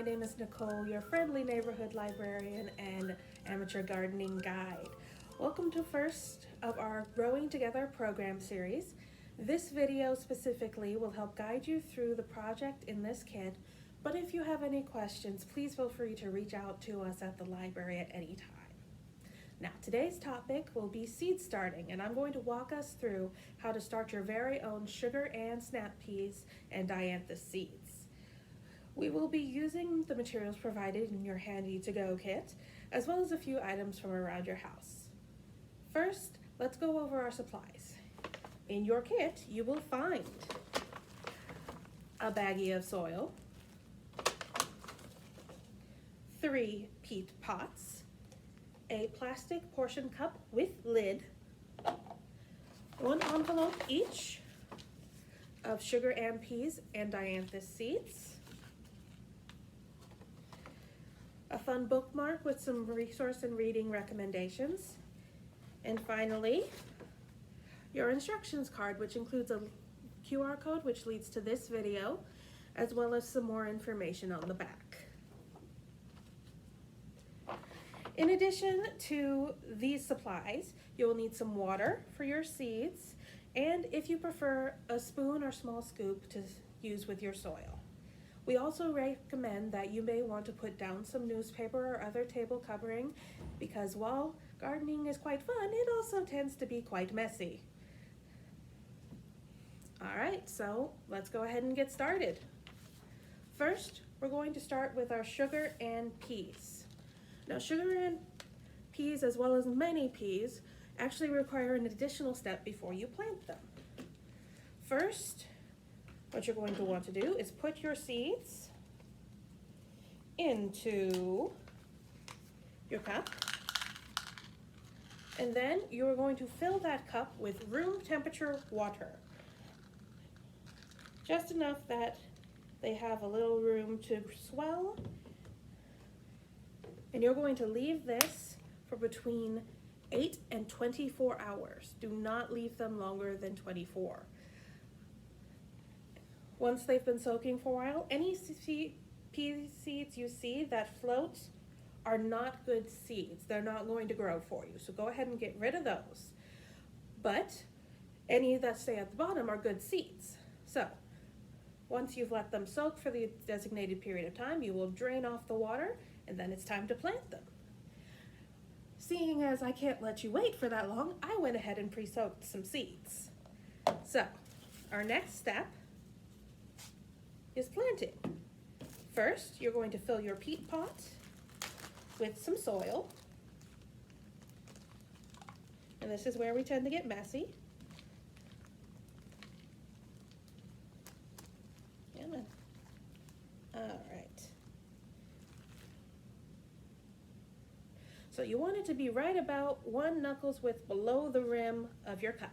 name is Nicole, your friendly neighborhood librarian and amateur gardening guide. Welcome to first of our Growing Together program series. This video specifically will help guide you through the project in this kit, but if you have any questions, please feel free to reach out to us at the library at any time. Now, today's topic will be seed starting, and I'm going to walk us through how to start your very own sugar and snap peas and Dianthus seeds. We will be using the materials provided in your handy-to-go kit, as well as a few items from around your house. First, let's go over our supplies. In your kit, you will find a baggie of soil, 3 peat pots, a plastic portion cup with lid, 1 envelope each of sugar and peas and Dianthus seeds, a fun bookmark with some resource and reading recommendations, and finally, your instructions card, which includes a QR code which leads to this video, as well as some more information on the back. In addition to these supplies, you will need some water for your seeds, and if you prefer, a spoon or small scoop to use with your soil. We also recommend that you may want to put down some newspaper or other table covering, because while gardening is quite fun, it also tends to be quite messy. All right, so let's go ahead and get started. First, we're going to start with our sugar and peas. Now, sugar and peas, as well as many peas, actually require an additional step before you plant them. First, what you're going to want to do is put your seeds into your cup, and then you're going to fill that cup with room temperature water. Just enough that they have a little room to swell. And you're going to leave this for between 8 and 24 hours. Do not leave them longer than 24. Once they've been soaking for a while, any pea seeds you see that float are not good seeds. They're not going to grow for you. So go ahead and get rid of those. But any that stay at the bottom are good seeds. So once you've let them soak for the designated period of time, you will drain off the water, and then it's time to plant them. Seeing as I can't let you wait for that long, I went ahead and pre-soaked some seeds. So, our next step is planting. First, you're going to fill your peat pot with some soil. And this is where we tend to get messy. All right. So you want it to be right about 1 knuckles width below the rim of your cup.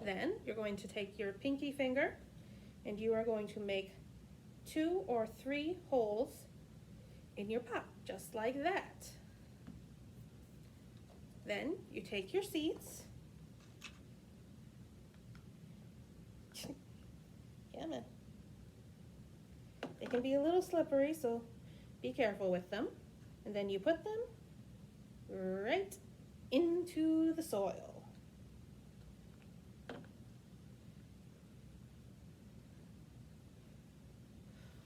Then you're going to take your pinky finger and you are going to make 2 or 3 holes in your pot, just like that. Then you take your seeds. Come on. They can be a little slippery, so be careful with them. And then you put them right into the soil.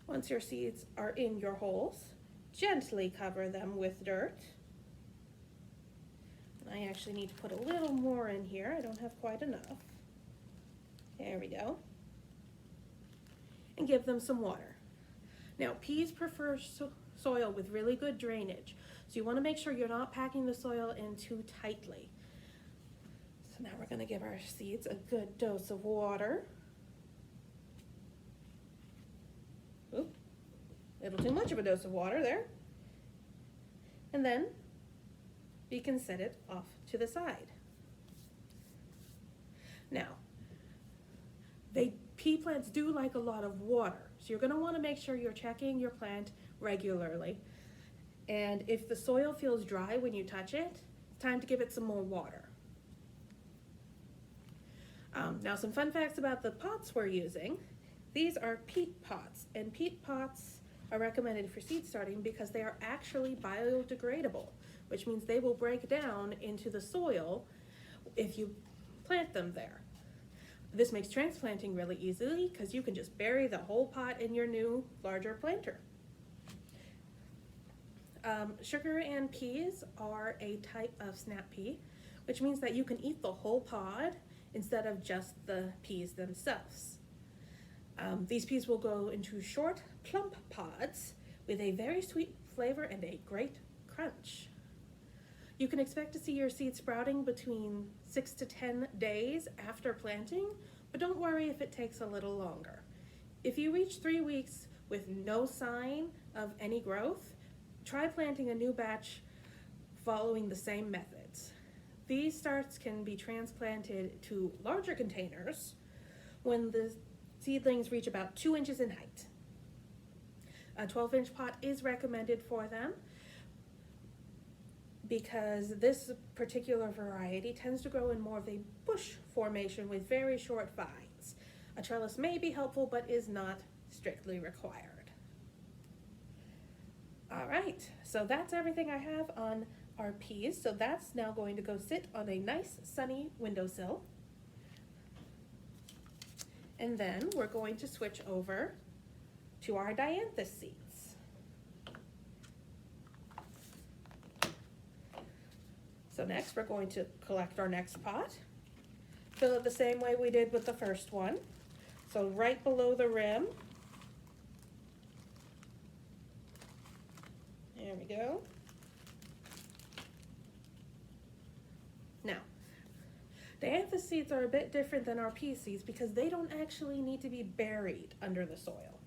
Once your seeds are in your holes, gently cover them with dirt. And I actually need to put a little more in here. I don't have quite enough. There we go. And give them some water. Now, peas prefer soil with really good drainage, so you want to make sure you're not packing the soil in too tightly. So now we're going to give our seeds a good dose of water. Oop, a little too much of a dose of water there. And then you can set it off to the side. Now, pea plants do like a lot of water, so you're going to want to make sure you're checking your plant regularly. And if the soil feels dry when you touch it, it's time to give it some more water. Now, some fun facts about the pots we're using. These are peat pots, and peat pots are recommended for seed starting because they are actually biodegradable, which means they will break down into the soil if you plant them there. This makes transplanting really easy because you can just bury the whole pot in your new, larger planter. Sugar and peas are a type of snap pea, which means that you can eat the whole pod instead of just the peas themselves. These peas will go into short, plump pods with a very sweet flavor and a great crunch. You can expect to see your seeds sprouting between 6 to 10 days after planting, but don't worry if it takes a little longer. If you reach 3 weeks with no sign of any growth, try planting a new batch following the same methods. These starts can be transplanted to larger containers when the seedlings reach about 2 inches in height. A 12-inch pot is recommended for them because this particular variety tends to grow in more of a bush formation with very short vines. A trellis may be helpful but is not strictly required. All right, so that's everything I have on our peas. So that's now going to go sit on a nice sunny windowsill. And then we're going to switch over to our Dianthus seeds. So next we're going to collect our next pot. Fill it the same way we did with the first one. So right below the rim. There we go. Now, Dianthus seeds are a bit different than our pea seeds because they don't actually need to be buried under the soil.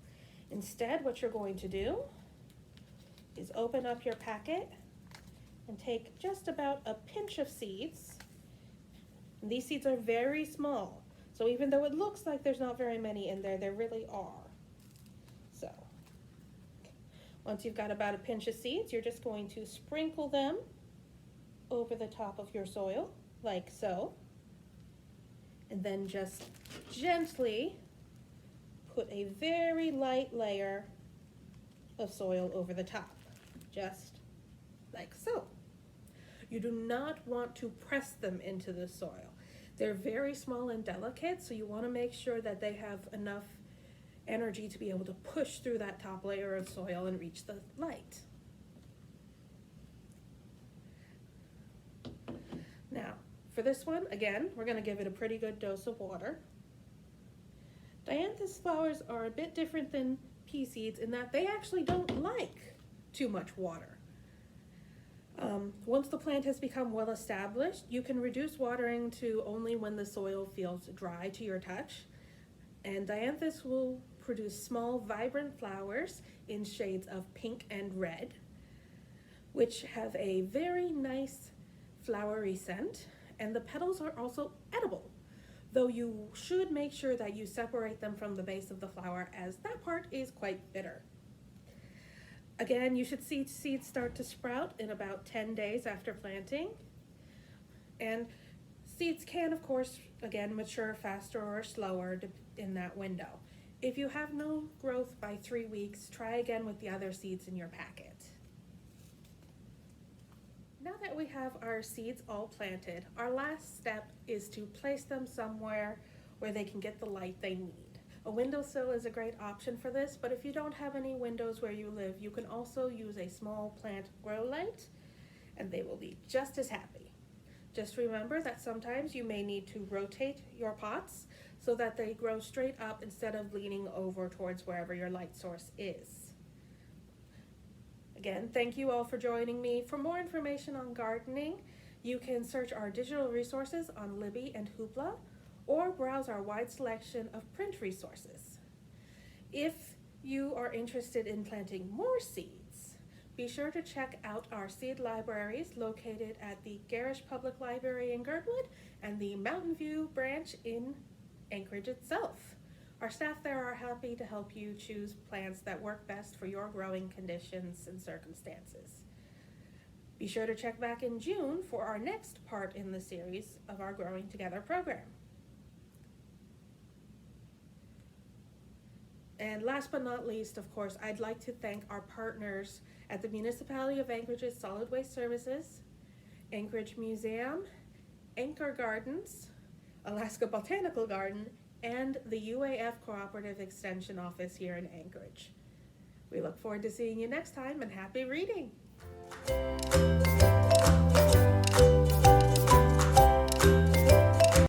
Instead, what you're going to do is open up your packet and take just about a pinch of seeds. And these seeds are very small, so even though it looks like there's not very many in there, there really are. So, once you've got about a pinch of seeds, you're just going to sprinkle them over the top of your soil, like so. And then just gently put a very light layer of soil over the top, just like so. You do not want to press them into the soil. They're very small and delicate, so you want to make sure that they have enough energy to be able to push through that top layer of soil and reach the light. Now, for this one, again, we're going to give it a pretty good dose of water. Dianthus flowers are a bit different than pea seeds in that they actually don't like too much water. Once the plant has become well established, you can reduce watering to only when the soil feels dry to your touch. And Dianthus will produce small, vibrant flowers in shades of pink and red, which have a very nice flowery scent, and the petals are also edible, though you should make sure that you separate them from the base of the flower, as that part is quite bitter. Again, you should see seeds start to sprout in about 10 days after planting, and seeds can, of course, again, mature faster or slower in that window. If you have no growth by 3 weeks, try again with the other seeds in your packet. Now that we have our seeds all planted, our last step is to place them somewhere where they can get the light they need. A windowsill is a great option for this, but if you don't have any windows where you live, you can also use a small plant grow light, and they will be just as happy. Just remember that sometimes you may need to rotate your pots so that they grow straight up instead of leaning over towards wherever your light source is. Again, thank you all for joining me. For more information on gardening, you can search our digital resources on Libby and Hoopla, or browse our wide selection of print resources. If you are interested in planting more seeds, be sure to check out our seed libraries located at the Garish Public Library in Girdwood and the Mountain View branch in Anchorage itself. Our staff there are happy to help you choose plants that work best for your growing conditions and circumstances. Be sure to check back in June for our next part in the series of our Growing Together program. And last but not least, of course, I'd like to thank our partners at the Municipality of Anchorage's Solid Waste Services, Anchorage Museum, Anchor Gardens, Alaska Botanical Garden, and the UAF Cooperative Extension Office here in Anchorage. We look forward to seeing you next time, and happy reading!